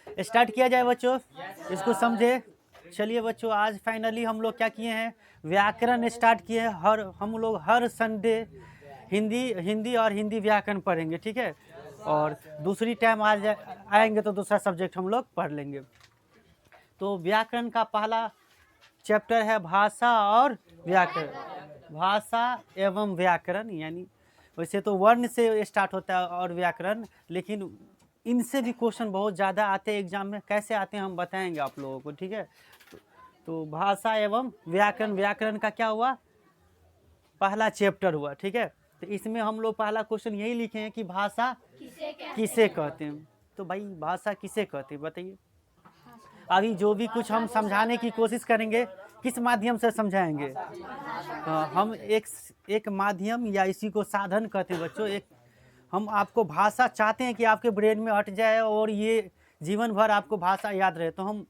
Start किया जाए बच्चों, इसको समझे। चलिए बच्चों, आज फाइनली हम लोग क्या किए हैं, व्याकरण स्टार्ट किए हैं। हम लोग हर संडे हिंदी और हिंदी व्याकरण पढ़ेंगे, ठीक है। और दूसरी टाइम आएंगे तो दूसरा सब्जेक्ट हम लोग पढ़ लेंगे। तो व्याकरण का पहला चैप्टर है भाषा और व्याकरण। भाषा एवं व्याकरण, यानी वैसे तो वर्ण से स्टार्ट होता है और व्याकरण, लेकिन इनसे भी क्वेश्चन बहुत ज़्यादा आते हैं एग्जाम में। कैसे आते हैं हम बताएंगे आप लोगों को, ठीक है। तो भाषा एवं व्याकरण, व्याकरण का क्या हुआ, पहला चैप्टर हुआ, ठीक है। तो इसमें हम लोग पहला क्वेश्चन यही लिखे हैं कि भाषा किसे कहते हैं। तो भाई भाषा किसे कहते हैं बताइए। अभी जो भी कुछ हम समझाने की कोशिश करेंगे, किस माध्यम से समझाएंगे। हम एक माध्यम या इसी को साधन कहते हैं बच्चों। एक हम आपको भाषा चाहते हैं कि आपके ब्रेन में हट जाए और ये जीवन भर आपको भाषा याद रहे। तो हम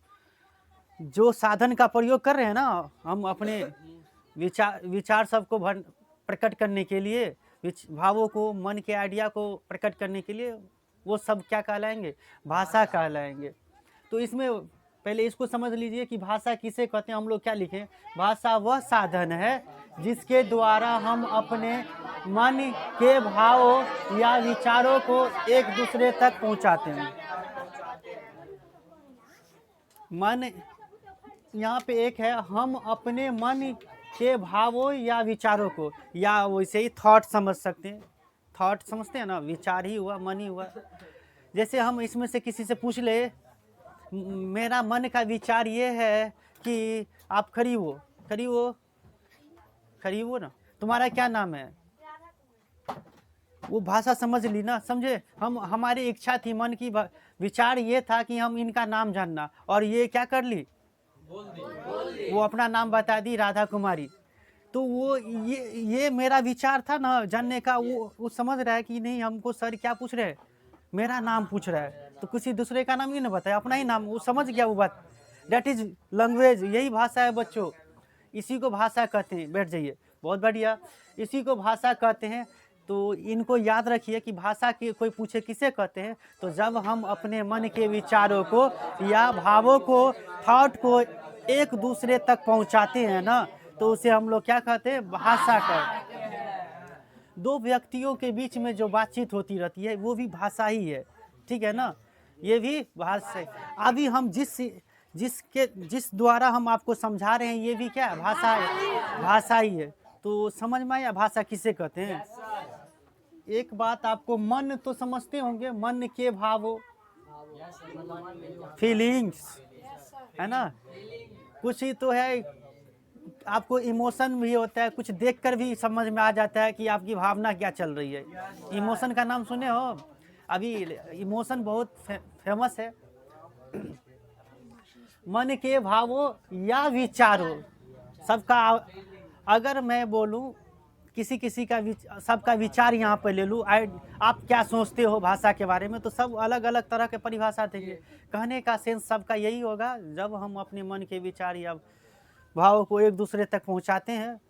जो साधन का प्रयोग कर रहे हैं ना, हम अपने विचार सबको प्रकट करने के लिए, भावों को, मन के आइडिया को प्रकट करने के लिए, वो सब क्या कहलाएंगे, भाषा कहलाएंगे। तो इसमें पहले इसको समझ लीजिए कि भाषा किसे कहते हैं। हम लोग क्या लिखें, भाषा वह साधन है जिसके द्वारा हम अपने मन के भावों या विचारों को एक दूसरे तक पहुंचाते हैं। मन यहाँ पे एक है, हम अपने मन के भावों या विचारों को, या वैसे ही थॉट समझ सकते हैं। थॉट समझते हैं ना, विचार ही हुआ, मन ही हुआ। जैसे हम इसमें से किसी से पूछ ले, मेरा मन का विचार ये है कि आप खरीवो ना, तुम्हारा क्या नाम है, वो भाषा समझ ली ना, समझे। हमारी इच्छा थी, मन की विचार ये था कि हम इनका नाम जानना, और ये क्या कर ली, वो अपना नाम बता दी, राधा कुमारी। तो वो ये मेरा विचार था ना जानने का। वो समझ रहा है कि नहीं, हमको सर क्या पूछ रहे हैं, मेरा नाम पूछ रहा है। तो किसी दूसरे का नाम ही नहीं बताया, अपना ही नाम, वो समझ गया वो बात। दैट इज लैंग्वेज, यही भाषा है बच्चों। इसी को भाषा कहते हैं। बैठ जाइए, बहुत बढ़िया, इसी को भाषा कहते हैं। तो इनको याद रखिए कि भाषा की कोई पूछे किसे कहते हैं, तो जब हम अपने मन के विचारों को या भावों को, थॉट को एक दूसरे तक पहुंचाते हैं ना, तो उसे हम लोग क्या कहते हैं, भाषा कहते हैं। दो व्यक्तियों के बीच में जो बातचीत होती रहती है वो भी भाषा ही है, ठीक है ना, ये भी भाषा है। अभी हम जिस द्वारा हम आपको समझा रहे हैं, ये भी क्या है, भाषा है, भाषा ही है। तो समझ में आया भाषा किसे कहते हैं। एक बात आपको, मन तो समझते होंगे, मन के भावों, फीलिंग्स, है ना, कुछ ही तो है। आपको इमोशन भी होता है, कुछ देखकर भी समझ में आ जाता है कि आपकी भावना क्या चल रही है। इमोशन का नाम सुने हो, अभी इमोशन बहुत फेमस है। मन के भावों या विचारों, सबका, अगर मैं बोलूं किसी का सबका विचार यहाँ पर ले लूँ, आप क्या सोचते हो भाषा के बारे में, तो सब अलग अलग तरह के परिभाषा देंगे। कहने का सेंस सबका यही होगा, जब हम अपने मन के विचार या भावों को एक दूसरे तक पहुँचाते हैं,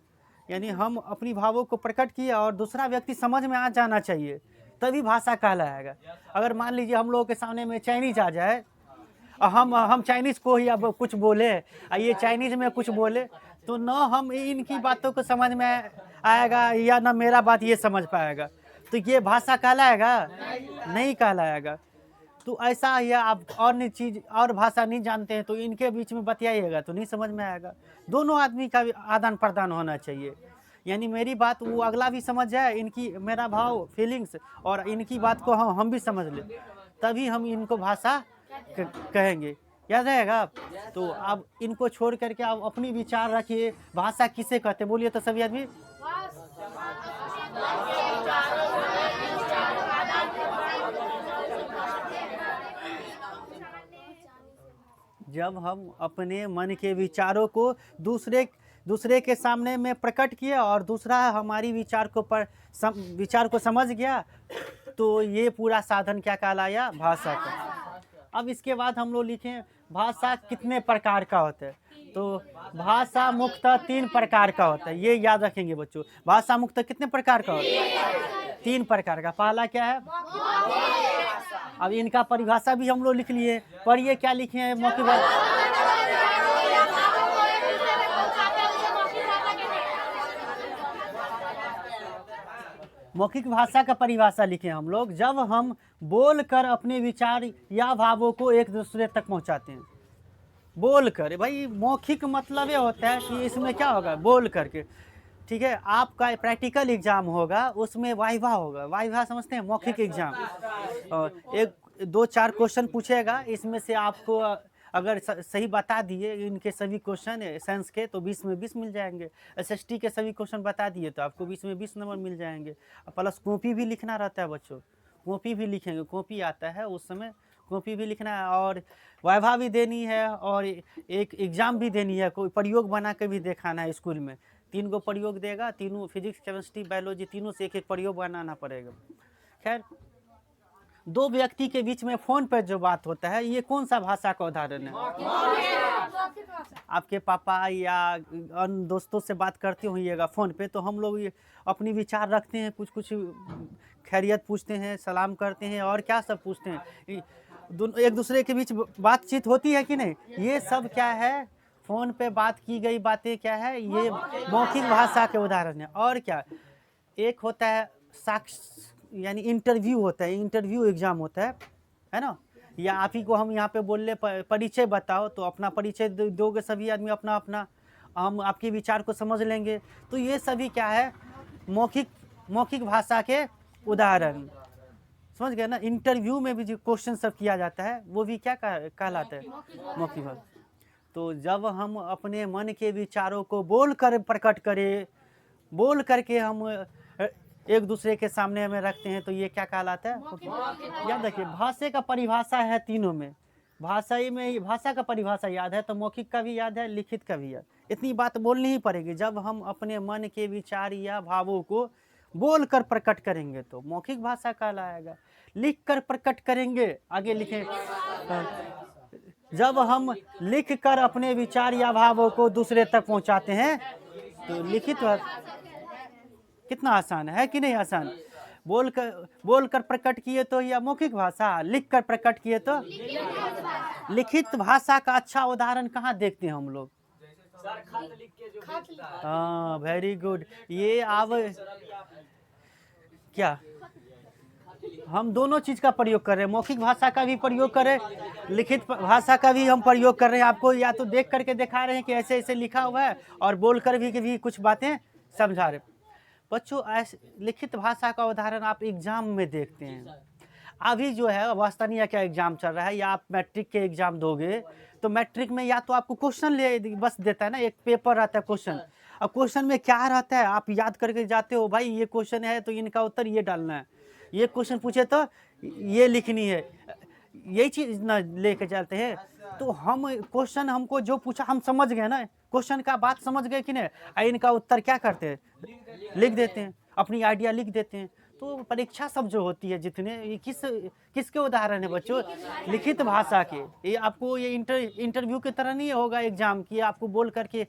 यानी हम अपनी भावों को प्रकट किए और दूसरा व्यक्ति समझ में आ जाना चाहिए, तभी भाषा कहलाएगा। अगर मान लीजिए हम लोगों के सामने में चाइनीज आ जाए, हम चाइनीज को ही अब कुछ बोले, ये चाइनीज में कुछ बोले, तो न हम इनकी बातों को समझ में आएगा, या ना मेरा बात ये समझ पाएगा, तो ये भाषा कहलाएगा, नहीं कहलाएगा। तो ऐसा ही आप और चीज और भाषा नहीं जानते हैं, तो इनके बीच में बतियाइएगा तो नहीं समझ में आएगा। दोनों आदमी का आदान प्रदान होना चाहिए, यानी मेरी बात वो अगला भी समझ जाए, इनकी, मेरा भाव, फीलिंग्स, और इनकी बात को हम भी समझ लें, तभी हम इनको भाषा कहेंगे। याद रहेगा आप। तो आप इनको छोड़ करके आप अपनी विचार रखिए, भाषा किसे कहते हैं, बोलिए तो सभी आदमी। जब हम अपने मन के विचारों को दूसरे के सामने में प्रकट किया और दूसरा हमारी विचार को समझ गया, तो ये पूरा साधन क्या कहलाया, भाषा का। अब इसके बाद हम लोग लिखें भाषा कितने प्रकार का होता है। तो भाषा मुख्यतः 3 प्रकार का होता है, ये याद रखेंगे बच्चों। भाषा मुख्यतः कितने प्रकार का होता है, 3 प्रकार का। पहला क्या है, अब इनका परिभाषा भी हम लोग लिख लिए। पढ़िए क्या लिखे हैं मौखिक भाषा। मौखिक भाषा का परिभाषा लिखे हम लोग, जब हम बोलकर अपने विचार या भावों को एक दूसरे तक पहुंचाते हैं। बोल कर, भाई मौखिक मतलब ये होता है कि इसमें क्या होगा, बोल करके। ठीक है, आपका प्रैक्टिकल एग्जाम होगा, उसमें वाइवा होगा। वाइवा समझते हैं, मौखिक एग्जाम। और एक 2-4 क्वेश्चन पूछेगा, इसमें से आपको अगर सही बता दिए इनके सभी क्वेश्चन साइंस के, तो 20 में 20 मिल जाएंगे। एसएसटी के सभी क्वेश्चन बता दिए तो आपको 20 में 20 नंबर मिल जाएंगे। प्लस कॉपी भी लिखना रहता है बच्चों, कॉपी भी लिखेंगे, कॉपी आता है उस समय, कॉपी भी लिखना है और वाइवा भी देनी है और एक एग्ज़ाम भी देनी है। कोई प्रयोग बना के भी दिखाना है स्कूल में। 3 गो प्रयोग देगा, तीनों फिजिक्स, केमिस्ट्री, बायोलॉजी, तीनों से एक प्रयोग बनाना पड़ेगा। खैर, 2 व्यक्ति के बीच में फ़ोन पर जो बात होता है, ये कौन सा भाषा का उदाहरण है? आपके पापा या अन्य दोस्तों से बात करते होइएगा फ़ोन पे, तो हम लोग ये अपनी विचार रखते हैं, कुछ कुछ खैरियत पूछते हैं, सलाम करते हैं और क्या सब पूछते हैं। एक दूसरे के बीच बातचीत होती है कि नहीं? ये सब क्या है, फ़ोन पे बात की गई बातें क्या है, ये मौखिक भाषा के उदाहरण है। और क्या, एक होता है साक्ष्य, यानी इंटरव्यू होता है, इंटरव्यू एग्ज़ाम होता है ना। या आप ही को हम यहाँ पे बोल ले परिचय बताओ, तो अपना परिचय दोगे सभी आदमी अपना अपना, हम आपके विचार को समझ लेंगे। तो ये सभी क्या है, मौखिक भाषा के उदाहरण। समझ गए ना। इंटरव्यू में भी जो क्वेश्चन सब किया जाता है वो भी क्या कहलाता है, मौखिक भाषा। तो जब हम अपने मन के विचारों को बोल कर प्रकट करें, बोल करके हम एक दूसरे के सामने में रखते हैं, तो ये क्या कहलाता है? याद रखिए, भाषा का परिभाषा है तीनों में। भाषा का परिभाषा याद है तो मौखिक का भी याद है, लिखित का भी याद। इतनी बात बोलनी ही पड़ेगी। जब हम अपने मन के विचार या भावों को बोल कर प्रकट करेंगे तो मौखिक भाषा कहलाएगा। लिख कर प्रकट करेंगे, आगे लिखें, जब हम लिख कर अपने विचार या भावों को दूसरे तक पहुंचाते हैं तो लिखित। कितना आसान है कि नहीं? आसान। बोल कर प्रकट किए तो या मौखिक भाषा, लिख कर प्रकट किए तो लिखित भाषा का अच्छा उदाहरण कहाँ देखते हैं हम लोग? हाँ, वेरी गुड। ये अब क्या, हम दोनों चीज का प्रयोग कर रहे हैं, मौखिक भाषा का भी प्रयोग कर रहे हैं, लिखित भाषा का भी हम प्रयोग कर रहे हैं। आपको या तो देख करके दिखा रहे हैं कि ऐसे ऐसे लिखा हुआ है, और बोल कर भी कुछ बातें समझा रहे। बच्चों, ऐसे लिखित भाषा का उदाहरण आप एग्जाम में देखते हैं। अभी जो है वास्तनिया का एग्जाम चल रहा है, या आप मैट्रिक के एग्जाम दोगे तो मैट्रिक में या तो आपको क्वेश्चन ले बस देता है ना, एक पेपर रहता है क्वेश्चन। अब क्वेश्चन में क्या रहता है, आप याद करके जाते हो, भाई ये क्वेश्चन है तो इनका उत्तर ये डालना है, ये क्वेश्चन पूछे तो ये लिखनी है, यही चीज ना लेके चलते हैं। तो हम क्वेश्चन हमको जो पूछा हम समझ गए ना, क्वेश्चन का बात समझ गए कि नहीं, इनका उत्तर क्या करते हैं, लिख देते हैं, अपनी आइडिया लिख देते हैं। तो परीक्षा सब जो होती है जितने, ये किसके उदाहरण है बच्चों? लिखित भाषा के। ये आपको ये इंटरव्यू की तरह नहीं होगा एग्जाम की, आपको बोल करके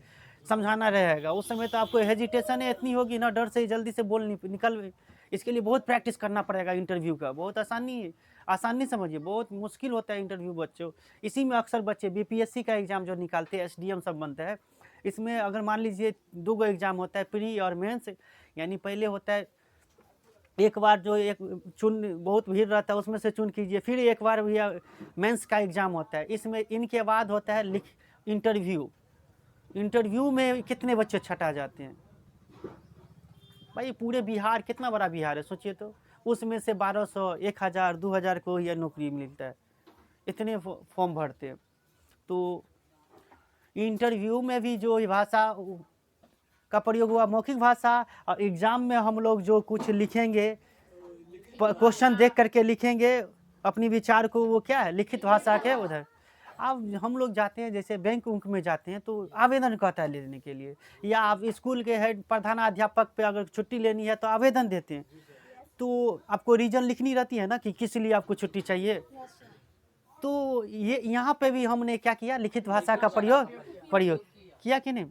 समझाना रहेगा। उस समय तो आपको हेजिटेशन इतनी होगी ना, डर से जल्दी से बोल निकल। इसके लिए बहुत प्रैक्टिस करना पड़ेगा इंटरव्यू का। बहुत आसानी समझिए, बहुत मुश्किल होता है इंटरव्यू बच्चों। इसी में अक्सर बच्चे बीपीएससी का एग्जाम जो निकालते हैं, एसडीएम सब बनता है, इसमें अगर मान लीजिए 2 गो एग्जाम होता है, प्री और मेंस। यानी पहले होता है एक बार जो एक बहुत भीड़ रहता है उसमें से चुन कीजिए, फिर एक बार भैया मेंस का एग्जाम होता है। इसमें इनके बाद होता है इंटरव्यू। इंटरव्यू में कितने बच्चे छटा जाते हैं भाई? पूरे बिहार, कितना बड़ा बिहार है सोचिए तो, उसमें से 1200, 1000, 2000 को यह नौकरी मिलता है, इतने फॉर्म भरते हैं। तो इंटरव्यू में भी जो भाषा का प्रयोग हुआ मौखिक भाषा, और एग्जाम में हम लोग जो कुछ लिखेंगे, क्वेश्चन देख करके लिखेंगे अपनी विचार को, वो क्या है, लिखित भाषा के उधर। अब हम लोग जाते हैं जैसे बैंक उंक में जाते हैं तो आवेदन कहता है लेने के लिए, या आप स्कूल के हेड प्रधानाध्यापक पे अगर छुट्टी लेनी है तो आवेदन देते हैं। तो आपको रीजन लिखनी रहती है ना कि किस लिए आपको छुट्टी चाहिए। तो ये यहाँ पे भी हमने क्या किया, लिखित भाषा का प्रयोग किया कि नहीं?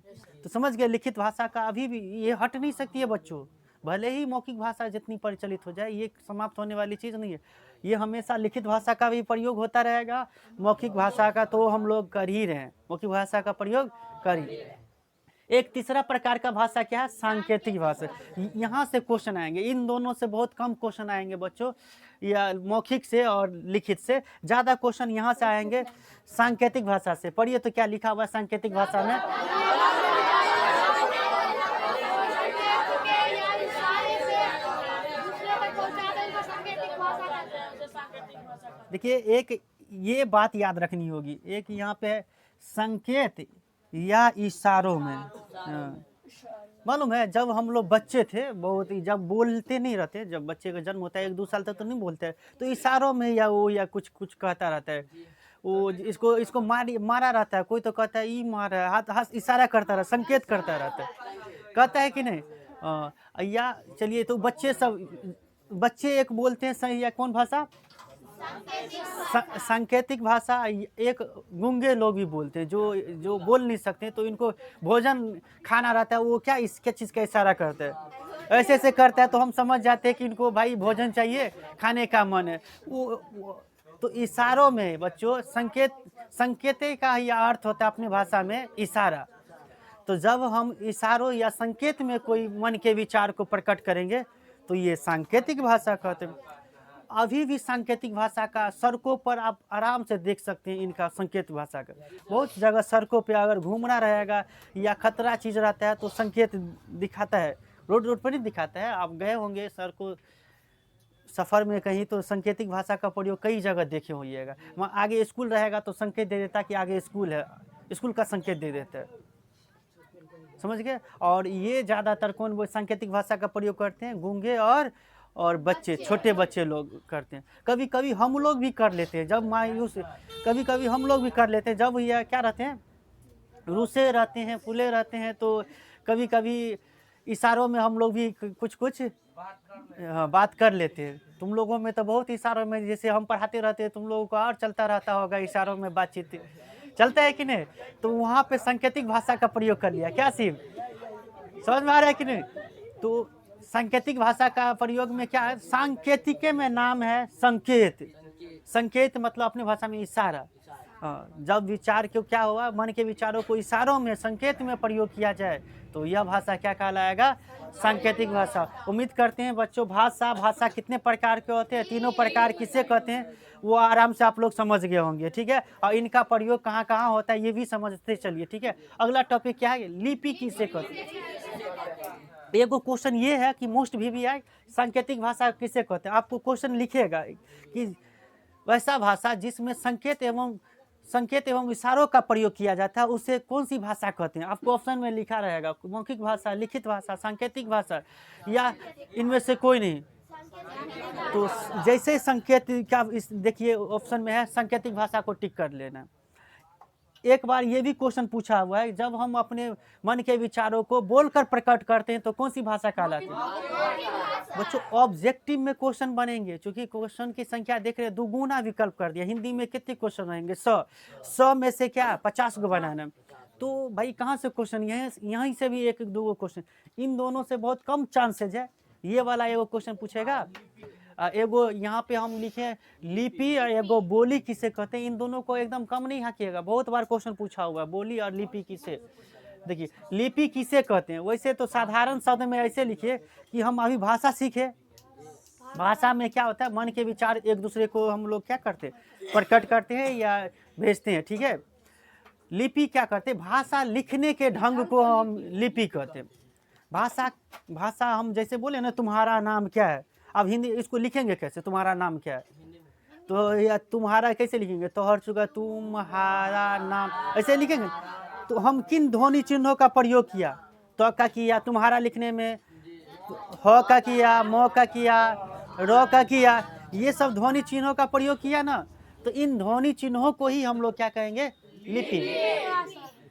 तो समझ गए, लिखित भाषा का अभी भी ये हट नहीं सकती है बच्चों, भले ही मौखिक भाषा जितनी प्रचलित हो जाए, ये समाप्त होने वाली चीज़ नहीं है। ये हमेशा लिखित भाषा का भी प्रयोग होता रहेगा, मौखिक भाषा का तो हम लोग कर ही रहे हैं, मौखिक भाषा का प्रयोग कर ही। एक तीसरा प्रकार का भाषा क्या है? सांकेतिक भाषा। यहाँ से क्वेश्चन आएंगे, इन दोनों से बहुत कम क्वेश्चन आएंगे बच्चों, या मौखिक से और लिखित से। ज़्यादा क्वेश्चन यहाँ से आएंगे सांकेतिक भाषा से। पढ़िए तो क्या लिखा हुआ है सांकेतिक भाषा में। देखिए, एक ये बात याद रखनी होगी, एक यहाँ पे संकेत या इशारों में, मालूम है जब हम लोग बच्चे थे, बहुत ही जब बोलते नहीं रहते, जब बच्चे का जन्म होता है 1-2 साल तक तो नहीं बोलते, तो इशारों में या वो या कुछ कुछ कहता रहता है, वो इसको मारा रहता है, कोई तो कहता है ई मारा है, हाथ इशारा करता रहता, संकेत करता रहता है, कहता है कि नहीं। या चलिए, तो बच्चे एक बोलते हैं सही, या कौन भाषा? सांकेतिक भाषा। एक गूंगे लोग भी बोलते हैं, जो बोल नहीं सकते, तो इनको भोजन खाना रहता है, वो क्या इसके चीज़ का इशारा करता है, ऐसे ऐसे करता है, तो हम समझ जाते हैं कि इनको भाई भोजन चाहिए, खाने का मन है। तो इशारों में बच्चों संकेत का ही अर्थ होता है अपनी भाषा में इशारा। तो जब हम इशारों या संकेत में कोई मन के विचार को प्रकट करेंगे तो ये सांकेतिक भाषा कहते हैं। अभी भी सांकेतिक भाषा का सड़कों पर आप आराम से देख सकते हैं, इनका संकेत भाषा का बहुत जगह सड़कों पे अगर घूमना रहेगा या खतरा चीज़ रहता है तो संकेत दिखाता है, रोड पर नहीं दिखाता है। आप गए होंगे सड़कों सफ़र में कहीं, तो सांकेतिक भाषा का प्रयोग कई जगह देखे होइएगा। वहाँ आगे स्कूल रहेगा तो संकेत दे देता कि आगे स्कूल है, स्कूल का संकेत दे देता है, समझ गए। और ये ज़्यादातर कौन वो सांकेतिक भाषा का प्रयोग करते हैं? गूंगे और बच्चे, छोटे बच्चे लोग करते हैं। कभी कभी हम लोग भी कर लेते हैं, जब मायूस, कभी कभी हम लोग भी कर लेते हैं, जब ये क्या रहते हैं, रूसे रहते हैं, फूले रहते हैं, तो कभी कभी इशारों में हम लोग भी कुछ बात कर लेते हैं। तुम लोगों में तो बहुत इशारों में, जैसे हम पढ़ाते रहते हैं, तुम लोगों को और चलता रहता होगा इशारों में बातचीत, चलता है कि नहीं? तो वहाँ पे सांकेतिक भाषा का प्रयोग कर लिया, क्या सिर्फ समझ में आ रहा है कि नहीं? तो सांकेतिक भाषा का प्रयोग में क्या है? सांकेतिके में नाम है संकेत मतलब अपनी भाषा में इशारा। जब विचार क्यों क्या हुआ, मन के विचारों को इशारों में, संकेत में प्रयोग किया जाए तो यह भाषा क्या कहलाएगा? सांकेतिक भाषा। उम्मीद करते हैं बच्चों भाषा कितने प्रकार के होते हैं, तीनों प्रकार किसे कहते हैं वो आराम से आप लोग समझ गए होंगे, ठीक है। और इनका प्रयोग कहाँ कहाँ होता है ये भी समझते चलिए, ठीक है। अगला टॉपिक क्या है? लिपि किसे कहते हैं। एक क्वेश्चन ये है कि मोस्ट VVI सांकेतिक भाषा किसे कहते हैं। आपको क्वेश्चन लिखेगा कि वैसा भाषा जिसमें संकेत एवं इशारों का प्रयोग किया जाता है उसे कौन सी भाषा कहते हैं। आपको ऑप्शन में लिखा रहेगा मौखिक भाषा, लिखित भाषा, सांकेतिक भाषा, या इनमें से कोई नहीं। तो जैसे संकेत क्या देखिए ऑप्शन में है, सांकेतिक भाषा को टिक कर लेना। एक बार ये भी क्वेश्चन पूछा हुआ है, जब हम अपने मन के विचारों को बोलकर प्रकट करते हैं तो कौन सी भाषा कहलाती है? बच्चों ऑब्जेक्टिव में क्वेश्चन बनेंगे, क्योंकि क्वेश्चन की संख्या देख रहे, दुगुना विकल्प कर दिया। हिंदी में कितने क्वेश्चन रहेंगे? 100 में से क्या 50 को बनाना। तो भाई कहाँ से क्वेश्चन? यहीं से भी एक दो क्वेश्चन, इन दोनों से बहुत कम चांसेज है। ये वाला एगो क्वेश्चन पूछेगा, एगो यहाँ पे हम लिखे लिपि और एगो बोली किसे कहते हैं। इन दोनों को एकदम कम नहीं हाकिएगा, बहुत बार क्वेश्चन पूछा हुआ है बोली और लिपि किसे। देखिए लिपि किसे कहते हैं, वैसे तो साधारण शब्द में ऐसे लिखिए कि हम अभी भाषा सीखे। भाषा में क्या होता है? मन के विचार एक दूसरे को हम लोग क्या करते हैं? प्रकट करते हैं या भेजते हैं, ठीक है। लिपि क्या करते हैं? भाषा लिखने के ढंग को हम लिपि कहते हैं। भाषा हम जैसे बोले ना, तुम्हारा नाम क्या है, अब हिंदी इसको लिखेंगे कैसे? तुम्हारा नाम क्या है, तो या तुम्हारा कैसे लिखेंगे? तो हर चुका तुम्हारा नाम ऐसे लिखेंगे। तो हम किन ध्वनि चिन्हों का प्रयोग किया? तो का किया तुम्हारा लिखने में, ह का किया, म का किया, र का किया, ये सब ध्वनि चिन्हों का प्रयोग किया ना। तो इन ध्वनि चिन्हों को ही हम लोग क्या कहेंगे? लिपि।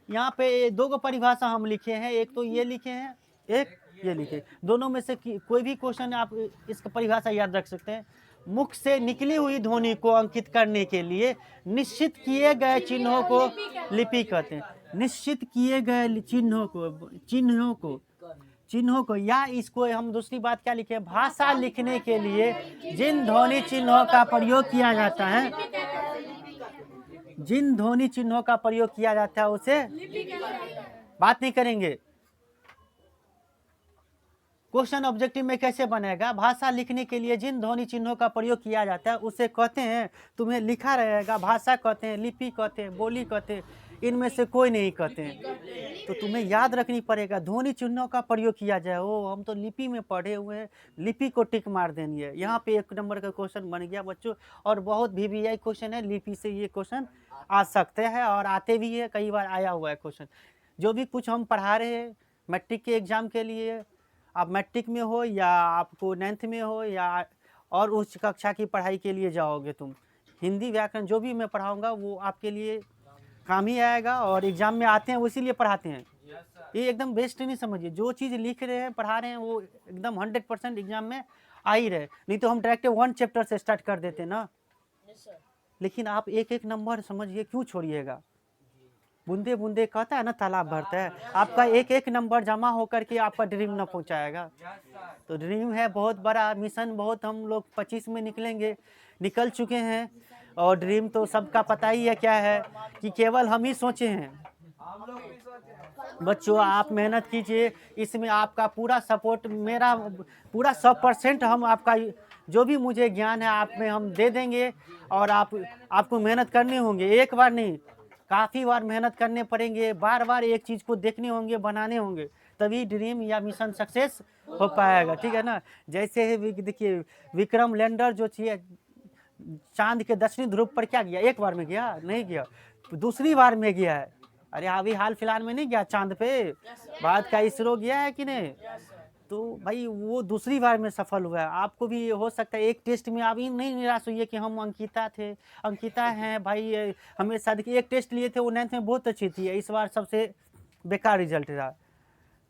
यहाँ पे दो परिभाषा हम लिखे हैं, एक तो ये लिखे हैं, एक ये लिखे। दोनों में से कोई भी क्वेश्चन आप इसका परिभाषा याद रख सकते हैं। मुख से निकली हुई ध्वनि को अंकित करने के लिए निश्चित किए गए चिन्हों को लिपि कहते हैं। निश्चित किए गए चिन्हों को चिन्हों को, या इसको हम दूसरी बात क्या लिखे, भाषा लिखने के लिए जिन ध्वनि चिन्हों का प्रयोग किया जाता है, जिन ध्वनि चिन्हों का प्रयोग किया जाता है उसे बात नहीं करेंगे। क्वेश्चन ऑब्जेक्टिव में कैसे बनेगा, भाषा लिखने के लिए जिन ध्वनि चिन्हों का प्रयोग किया जाता है उसे कहते हैं, तुम्हें लिखा रहेगा, भाषा कहते हैं, लिपि कहते हैं, बोली कहते हैं, इनमें से कोई नहीं कहते हैं। तो तुम्हें याद रखनी पड़ेगा, ध्वनि चिन्हों का प्रयोग किया जाए। ओ हम तो लिपि में पढ़े हुए हैं, लिपि को टिक मार देनी है। यहाँ पे 1 नंबर का क्वेश्चन बन गया बच्चों, और बहुत VVI क्वेश्चन है, लिपि से ये क्वेश्चन आ सकते हैं और आते भी है, कई बार आया हुआ है क्वेश्चन। जो भी कुछ हम पढ़ा रहे हैं मैट्रिक के एग्जाम के लिए, आप मैट्रिक में हो या आपको 9th में हो या और उच्च कक्षा की पढ़ाई के लिए जाओगे तुम, हिंदी व्याकरण जो भी मैं पढ़ाऊंगा वो आपके लिए काम ही आएगा, और एग्जाम में आते हैं वो इसीलिए पढ़ाते हैं। ये एकदम बेस्ट नहीं समझिए, जो चीज़ लिख रहे हैं पढ़ा रहे हैं वो एकदम 100% एग्जाम में आ ही रहे। नहीं तो हम डायरेक्ट 1 चैप्टर से स्टार्ट कर देते ना। लेकिन आप 1-1 नंबर समझिए, क्यों छोड़िएगा। बूंदे बूंदे कहता है ना तालाब भरता है, आपका 1-1 नंबर जमा होकर के आपका ड्रीम न पहुंचाएगा। तो ड्रीम है बहुत बड़ा, मिशन बहुत, हम लोग 25 में निकलेंगे, निकल चुके हैं, और ड्रीम तो सबका पता ही है क्या है, कि केवल हम ही सोचे हैं। बच्चों आप मेहनत कीजिए, इसमें आपका पूरा सपोर्ट, मेरा पूरा 100% हम आपका जो भी मुझे ज्ञान है आप में हम दे देंगे, और आपको मेहनत करनी होंगे, एक बार नहीं काफ़ी बार मेहनत करने पड़ेंगे, बार बार एक चीज़ को देखने होंगे, बनाने होंगे, तभी ड्रीम या मिशन सक्सेस हो पाएगा। ठीक है ना। जैसे ही देखिए विक्रम लैंडर जो चाहिए चांद के दक्षिणी ध्रुव पर क्या गया, एक बार में गया नहीं गया, दूसरी बार में गया है। अरे अभी हाल फिलहाल में नहीं गया चांद पे, बाद का इसरो गया है कि नहीं। तो भाई वो दूसरी बार में सफल हुआ है। आपको भी हो सकता है एक टेस्ट में आप नहीं निराश हुई कि हम अंकिता थे, अंकिता हैं भाई, हमें शायद एक टेस्ट लिए थे वो 9th में बहुत अच्छी थी, इस बार सबसे बेकार रिजल्ट रहा।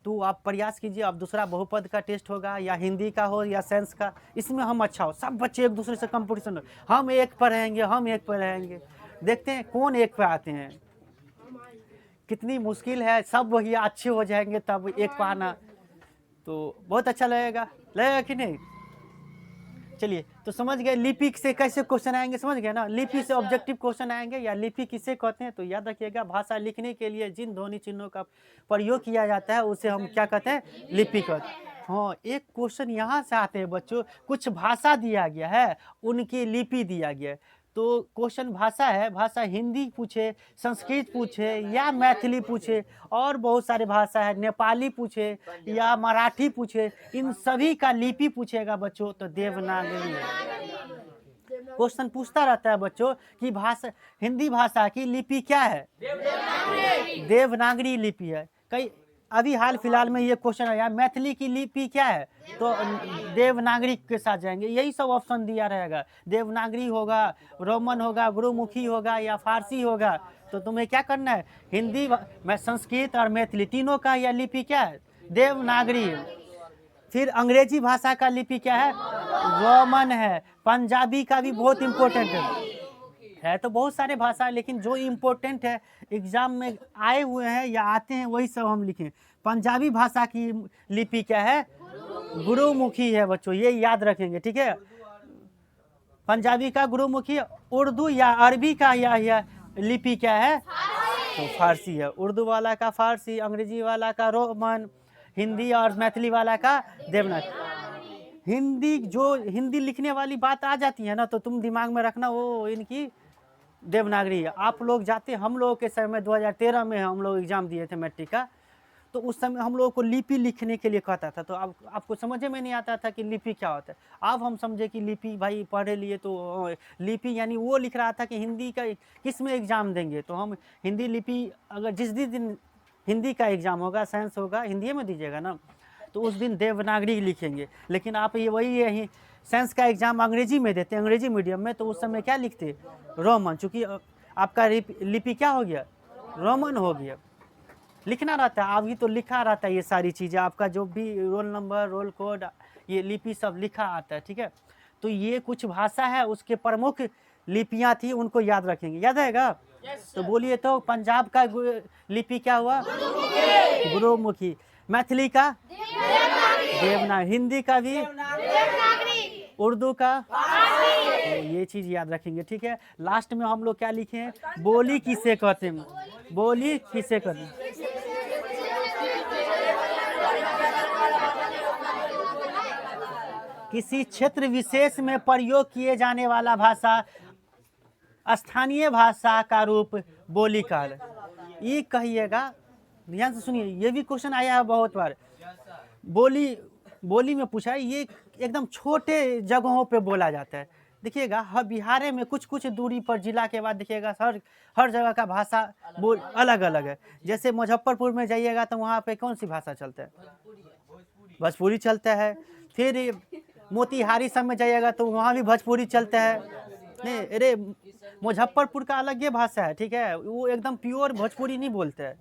तो आप प्रयास कीजिए, अब दूसरा बहुपद का टेस्ट होगा या हिंदी का हो या साइंस का, इसमें हम अच्छा हो, सब बच्चे एक दूसरे से कंपटीशन हो, हम 1 पर रहेंगे, हम 1 पर रहेंगे, देखते हैं कौन 1 पर आते हैं। कितनी मुश्किल है, सब वही अच्छे हो जाएंगे तब 1 पर आना, तो बहुत अच्छा लगेगा कि नहीं। चलिए तो समझ गए लिपि से कैसे क्वेश्चन आएंगे, समझ गए ना। लिपि से ऑब्जेक्टिव क्वेश्चन आएंगे, या लिपि किसे कहते हैं तो याद रखिएगा, भाषा लिखने के लिए जिन ध्वनि चिन्हों का प्रयोग किया जाता है उसे हम क्या कहते हैं, लिपि कहते हैं। हाँ एक क्वेश्चन यहाँ से आते हैं बच्चों, कुछ भाषा दिया गया है, उनकी लिपि दिया गया है, तो क्वेश्चन भाषा है, भाषा हिंदी पूछे, संस्कृत पूछे या मैथिली पूछे, और बहुत सारे भाषा है, नेपाली पूछे या मराठी पूछे, इन सभी का लिपि पूछेगा बच्चों तो देवनागरी है। क्वेश्चन पूछता रहता है बच्चों कि भाषा, हिंदी भाषा की लिपि क्या है, देवनागरी लिपि है। कई अभी हाल फिलहाल में ये क्वेश्चन आया, मैथिली की लिपि क्या है, तो देवनागरी के साथ जाएंगे, यही सब ऑप्शन दिया रहेगा, देवनागरी होगा, रोमन होगा, गुरुमुखी होगा या फारसी होगा। तो तुम्हें क्या करना है, हिंदी में संस्कृत और मैथिली तीनों का यह लिपि क्या है, देवनागरी है। फिर अंग्रेजी भाषा का लिपि क्या है, रोमन है। पंजाबी का भी बहुत इम्पोर्टेंट है तो बहुत सारे भाषा, लेकिन जो इम्पोर्टेंट है एग्जाम में आए हुए हैं या आते हैं वही सब हम लिखें। पंजाबी भाषा की लिपि क्या है, गुरुमुखी है बच्चों, ये याद रखेंगे, ठीक है। पंजाबी का गुरुमुखी, उर्दू या अरबी का या लिपि क्या है, तो फारसी है। उर्दू वाला का फारसी, अंग्रेजी वाला का रोमन, हिंदी और मैथिली वाला का देवनागरी। हिंदी जो हिंदी लिखने वाली बात आ जाती है ना, तो तुम दिमाग में रखना वो इनकी देवनागरी है। आप लोग जाते, हम लोगों के समय 2013 में हम लोग एग्जाम दिए थे मैट्रिक का, तो उस समय हम लोगों को लिपि लिखने के लिए कहता था, तो आपको समझ में नहीं आता था कि लिपि क्या होता है। अब हम समझे कि लिपि भाई पढ़े लिए, तो लिपि यानी वो लिख रहा था कि हिंदी का किस में एग्ज़ाम देंगे, तो हम हिंदी लिपि, अगर जिस दिन हिंदी का एग्ज़ाम होगा, साइंस होगा, हिंदी में दीजिएगा ना, तो उस दिन देवनागरी लिखेंगे। लेकिन आप ये वही है, साइंस का एग्ज़ाम अंग्रेजी में देते हैं, अंग्रेजी मीडियम में, तो उस समय क्या लिखते, रोमन, चूँकि आपका लिपि क्या हो गया, रोमन हो गया। लिखना रहता है, अभी तो लिखा रहता है ये सारी चीज़ें, आपका जो भी रोल नंबर, रोल कोड, ये लिपि सब लिखा आता है, ठीक है। तो ये कुछ भाषा है, उसके प्रमुख लिपियाँ थी, उनको याद रखेंगे, याद आएगा। तो बोलिए तो पंजाब का लिपि क्या हुआ, गुरुमुखी। मैथिली का देवनागरी। हिंदी का भी उर्दू का, तो ये चीज याद रखेंगे, ठीक है। लास्ट में हम लोग क्या लिखे हैं, बोली किसे कहते हैं, बोली किसे कहते हैं। किसी क्षेत्र विशेष में प्रयोग किए जाने वाला भाषा स्थानीय भाषा का रूप बोली काल। ये कहिएगा, ध्यान से सुनिए, ये भी क्वेश्चन आया है बहुत बार। बोली में पूछा है, ये एकदम छोटे जगहों पे बोला जाता है। देखिएगा हर बिहार में कुछ दूरी पर जिला के बाद देखिएगा हर जगह का भाषा बोल अलग अलग है। जैसे मुजफ्फरपुर में जाइएगा तो वहाँ पे कौन सी भाषा चलता है, भोजपुरी चलता है। फिर मोतिहारी सब में जाइएगा तो वहाँ भी भोजपुरी चलता है। नहीं, अरे मुजफ्फरपुर का अलग ये भाषा है, ठीक है, वो एकदम प्योर भोजपुरी नहीं बोलते है,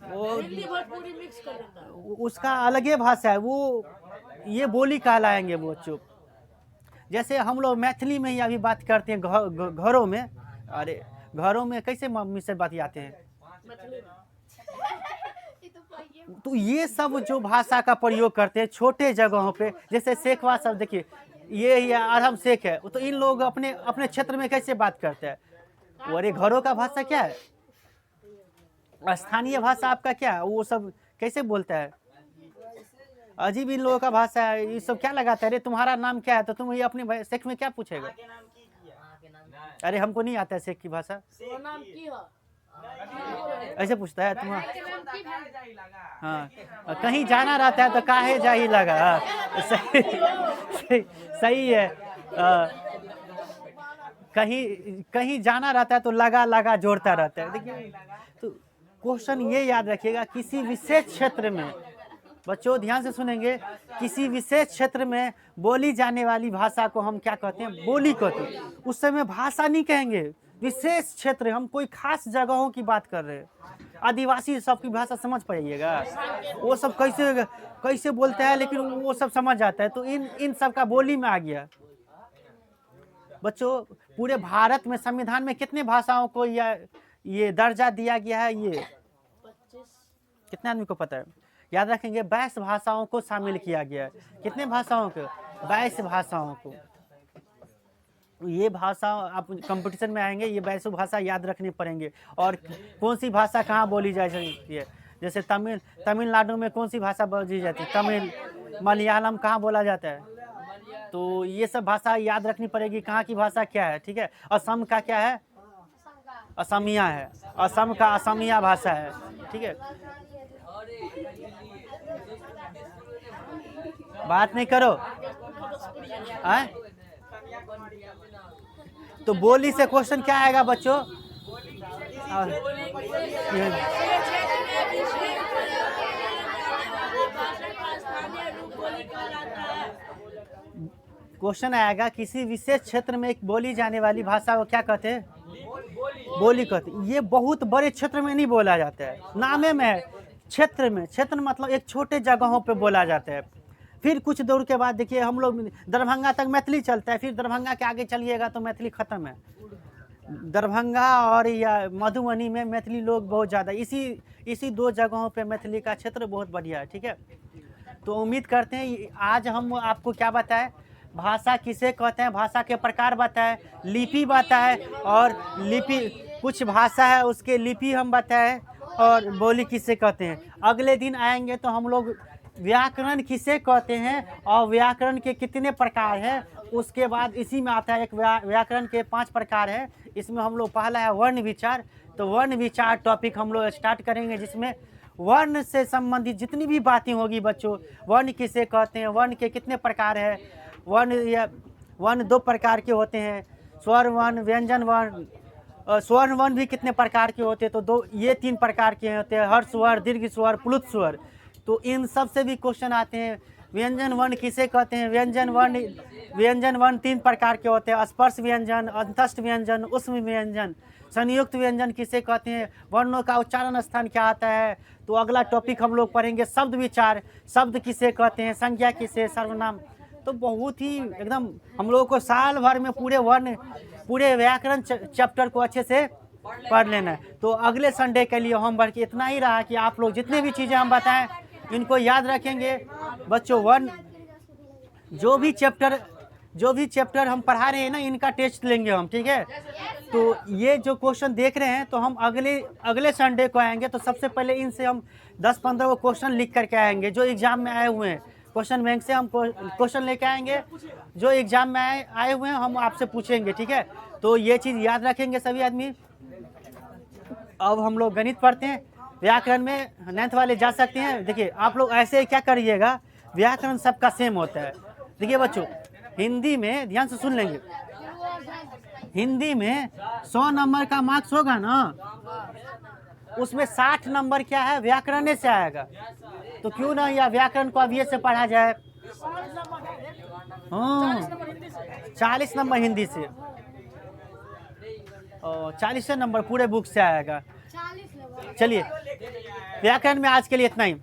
वो उसका अलग ही भाषा है, वो ये बोली कहलाएंगे वो चुप। जैसे हम लोग मैथिली में ही अभी बात करते हैं घरों में, अरे घरों में कैसे मम्मी से बतियाते हैं, तो ये सब जो भाषा का प्रयोग करते हैं छोटे जगहों पे, जैसे शेखवा सब देखिए, ये अरहम शेख है, तो इन लोग अपने अपने क्षेत्र में कैसे बात करते हैं। और ये घरों का भाषा क्या है, स्थानीय भाषा आपका क्या है, वो सब कैसे बोलता है, अजीब इन लोगों का भाषा है। ये सब क्या लगाता है, अरे तुम्हारा नाम क्या है, तो तुम ये अपने शेख में क्या पूछेगा, अरे हमको नहीं आता है शेख की भाषा, ऐसे पूछता है तुम्हारा। हाँ, कहीं जाना रहता है तो काहे जा ही लगा, सही है। कहीं जाना रहता है तो लगा जोड़ता रहता है। देखिए, तो क्वेश्चन ये याद रखिएगा, किसी विशेष क्षेत्र में, बच्चों ध्यान से सुनेंगे, किसी विशेष क्षेत्र में बोली जाने वाली भाषा को हम क्या कहते हैं, बोली कहते हैं। उस समय भाषा नहीं कहेंगे, विशेष क्षेत्र, हम कोई खास जगहों की बात कर रहे हैं। आदिवासी सबकी भाषा समझ पाइएगा, वो सब कैसे बोलते हैं, लेकिन वो सब समझ जाता है, तो इन सब का बोली में आ गया। बच्चों पूरे भारत में संविधान में कितने भाषाओं को ये दर्जा दिया गया है, ये कितने आदमी को पता है, याद रखेंगे। 22 भाषाओं को शामिल किया गया है। कितने भाषाओं को, 22 भाषाओं को। ये भाषा आप कंपटीशन में आएंगे, ये 22 भाषा याद रखनी पड़ेंगे। और कौन सी भाषा कहाँ बोली जा सकती है, जैसे तमिलनाडु में कौन सी भाषा बोली जाती है, तमिल, मलयालम कहाँ बोला जाता है, तो ये सब भाषा याद रखनी पड़ेगी, कहाँ की भाषा क्या है, ठीक है। असम का क्या है, असमिया है, असम का असमिया भाषा है, ठीक है। बात नहीं करो, तो बोली से क्वेश्चन क्या आएगा बच्चों, क्वेश्चन आएगा किसी विशेष क्षेत्र में एक बोली जाने वाली भाषा को क्या कहते हैं, बोली कहते हैं। ये बहुत बड़े क्षेत्र में नहीं बोला जाता है, नामे में है, क्षेत्र में। क्षेत्र मतलब एक छोटे जगहों पे बोला जाता है। फिर कुछ दूर के बाद देखिए हम लोग दरभंगा तक मैथिली चलता है, फिर दरभंगा के आगे चलिएगा तो मैथिली खत्म है। दरभंगा और या मधुबनी में मैथिली लोग बहुत ज़्यादा, इसी 2 जगहों पे मैथिली का क्षेत्र बहुत बढ़िया है, ठीक है। तो उम्मीद करते हैं आज हम आपको क्या बताएं, भाषा किसे कहते हैं, भाषा के प्रकार बताएं, लिपि बताएं, और लिपि कुछ भाषा है उसके लिपि हम बताएं, और बोली किसे कहते हैं। अगले दिन आएंगे तो हम लोग व्याकरण किसे कहते हैं और व्याकरण के कितने प्रकार हैं, उसके बाद इसी में आता है एक व्याकरण के 5 प्रकार है। इसमें हम लोग पहला है वर्ण विचार। तो वर्ण विचार टॉपिक हम लोग स्टार्ट करेंगे, जिसमें वर्ण से संबंधित जितनी भी बातें होगी बच्चों, वर्ण किसे कहते हैं, वर्ण के कितने प्रकार है, वर्ण 2 प्रकार के होते हैं, स्वर वर्ण, व्यंजन वर्ण। स्वर्ण वर्ण भी कितने प्रकार के होते हैं, तो ये 3 प्रकार के होते हैं, हर्ष स्वर, दीर्घ स्वर, प्लुत स्वर। तो इन सब से भी क्वेश्चन आते हैं। व्यंजन वर्ण किसे कहते हैं, व्यंजन वर्ण 3 प्रकार के होते हैं, स्पर्श व्यंजन, अंतस्थ व्यंजन, उष्म व्यंजन। संयुक्त व्यंजन किसे कहते हैं, वर्णों का उच्चारण स्थान क्या आता है। तो अगला टॉपिक हम लोग पढ़ेंगे शब्द विचार, शब्द किसे कहते हैं, संज्ञा किसे, सर्वनाम। तो बहुत ही एकदम हम लोगों को साल भर में पूरे व्याकरण चैप्टर को अच्छे से पढ़ लेना है। तो अगले संडे के लिए होमवर्क इतना ही रहा कि आप लोग जितने भी चीज़ें हम बताएं इनको याद रखेंगे बच्चों। जो भी चैप्टर हम पढ़ा रहे हैं ना, इनका टेस्ट लेंगे हम, ठीक है। तो ये जो क्वेश्चन देख रहे हैं, तो हम अगले संडे को आएंगे, तो सबसे पहले इनसे हम 10-15 वो क्वेश्चन लिख करके आएंगे जो एग्जाम में आए हुए हैं। क्वेश्चन बैंक से हम क्वेश्चन लेके आएंगे जो एग्जाम में आए हुए हैं, हम आपसे पूछेंगे, ठीक है। तो ये चीज़ याद रखेंगे सभी आदमी। अब हम लोग गणित पढ़ते हैं। व्याकरण में 9th वाले जा सकते हैं। देखिए आप लोग ऐसे क्या करिएगा, व्याकरण सबका सेम होता है। देखिए बच्चों, हिंदी में ध्यान से सुन लेंगे, हिंदी में 100 नंबर का मार्क्स होगा ना, उसमें 60 नंबर क्या है, व्याकरण से आएगा। तो क्यों ना या व्याकरण को अब ये से पढ़ा जाए। हाँ, 40 नंबर हिंदी से, 40 नंबर पूरे बुक से आएगा। चलिए, व्याकरण में आज के लिए इतना ही।